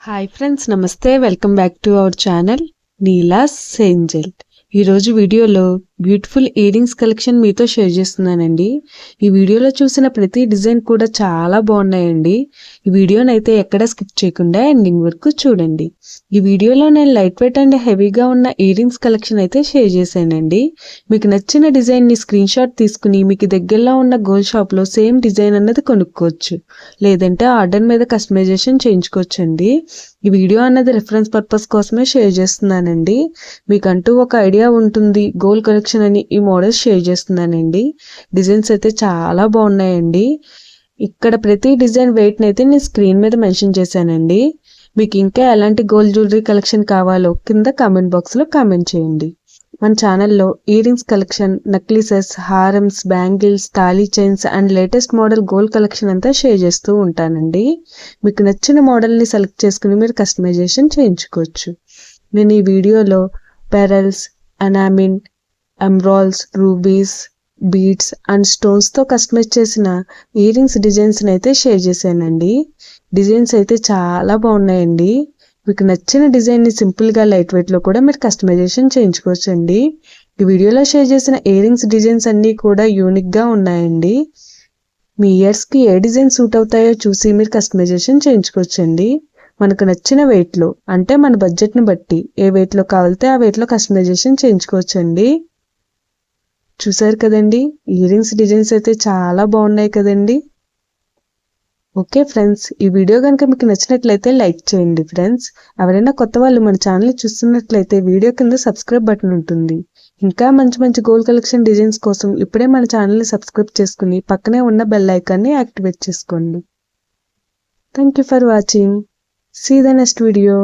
Hi friends, నమస్తే. Welcome back to our channel Neela's Angel. ఈరోజు వీడియోలో బ్యూటిఫుల్ ఇయర్ రింగ్స్ కలెక్షన్ మీతో షేర్ చేస్తున్నానండి. ఈ వీడియోలో చూసిన ప్రతి డిజైన్ కూడా చాలా బాగున్నాయండి. ఈ వీడియోని అయితే ఎక్కడ స్కిప్ చేయకుండా ఎండింగ్ వరకు చూడండి. ఈ వీడియోలో నేను లైట్ వెయిట్ అండ్ హెవీగా ఉన్న ఇయర్ రింగ్స్ కలెక్షన్ అయితే షేర్ చేశానండి. మీకు నచ్చిన డిజైన్ని స్క్రీన్ షాట్ తీసుకుని మీకు దగ్గరలో ఉన్న గోల్డ్ షాప్లో సేమ్ డిజైన్ అన్నది కొనుక్కోవచ్చు, లేదంటే ఆర్డర్ మీద కస్టమైజేషన్ చేయించుకోవచ్చండి. ఈ వీడియో అన్నది రిఫరెన్స్ పర్పస్ కోసమే షేర్ చేస్తున్నానండి. మీకంటూ ఒక ఐడియా ఉంటుంది గోల్డ్ కలెక్షన్ అని ఈ మోడల్స్ షేర్ చేస్తున్నానండి. డిజైన్స్ అయితే చాలా బాగున్నాయండి. ఇక్కడ ప్రతి డిజైన్ వెయిట్ని అయితే నేను స్క్రీన్ మీద మెన్షన్ చేశానండి. మీకు ఇంకా ఎలాంటి గోల్డ్ జ్యువెలరీ కలెక్షన్ కావాలో కింద కామెంట్ బాక్స్లో కామెంట్ చేయండి. మన ఛానల్లో ఇయర్ రింగ్స్ కలెక్షన్, నెక్లెసెస్, హారమ్స్, bangles, thali chains and latest model gold collection అంతా షేర్ చేస్తూ ఉంటానండి. మీకు నచ్చిన మోడల్ని సెలెక్ట్ చేసుకుని మీరు కస్టమైజేషన్ చేయించుకోవచ్చు. నేను ఈ వీడియోలో pearls, enamel, emeralds, rubies, beads and స్టోన్స్తో కస్టమైజ్ చేసిన ఇయర్ రింగ్స్ డిజైన్స్ని అయితే షేర్ చేశానండి. డిజైన్స్ అయితే చాలా బాగున్నాయండి. మీకు నచ్చిన డిజైన్ని సింపుల్గా లైట్ వెయిట్లో కూడా మీరు కస్టమైజేషన్ చేయించుకోవచ్చండి. ఈ వీడియోలో షేర్ చేసిన ఇయర్ రింగ్స్ డిజైన్స్ అన్నీ కూడా యూనిక్గా ఉన్నాయండి. మీ ఇయర్స్కి ఏ డిజైన్ సూట్ అవుతాయో చూసి మీరు కస్టమైజేషన్ చేయించుకోవచ్చండి. మనకు నచ్చిన వెయిట్లో, అంటే మన బడ్జెట్ని బట్టి ఏ వెయిట్లో కావాలితే ఆ వెయిట్లో కస్టమైజేషన్ చేయించుకోవచ్చండి. చూసారు కదండి, ఇయర్ రింగ్స్ డిజైన్స్ అయితే చాలా బాగున్నాయి కదండి. ఓకే ఫ్రెండ్స్, ఈ వీడియో కనుక మీకు నచ్చినట్లయితే లైక్ చేయండి ఫ్రెండ్స్. ఎవరైనా కొత్త వాళ్ళు మన ఛానల్ చూస్తున్నట్లయితే వీడియో కింద సబ్స్క్రైబ్ బటన్ ఉంటుంది. ఇంకా మంచి మంచి గోల్డ్ కలెక్షన్ డిజైన్స్ కోసం ఇప్పుడే మన ఛానల్ని సబ్స్క్రైబ్ చేసుకుని పక్కనే ఉన్న బెల్ ఐకాన్ని యాక్టివేట్ చేసుకోండి. Thank you for watching. See you in the next video.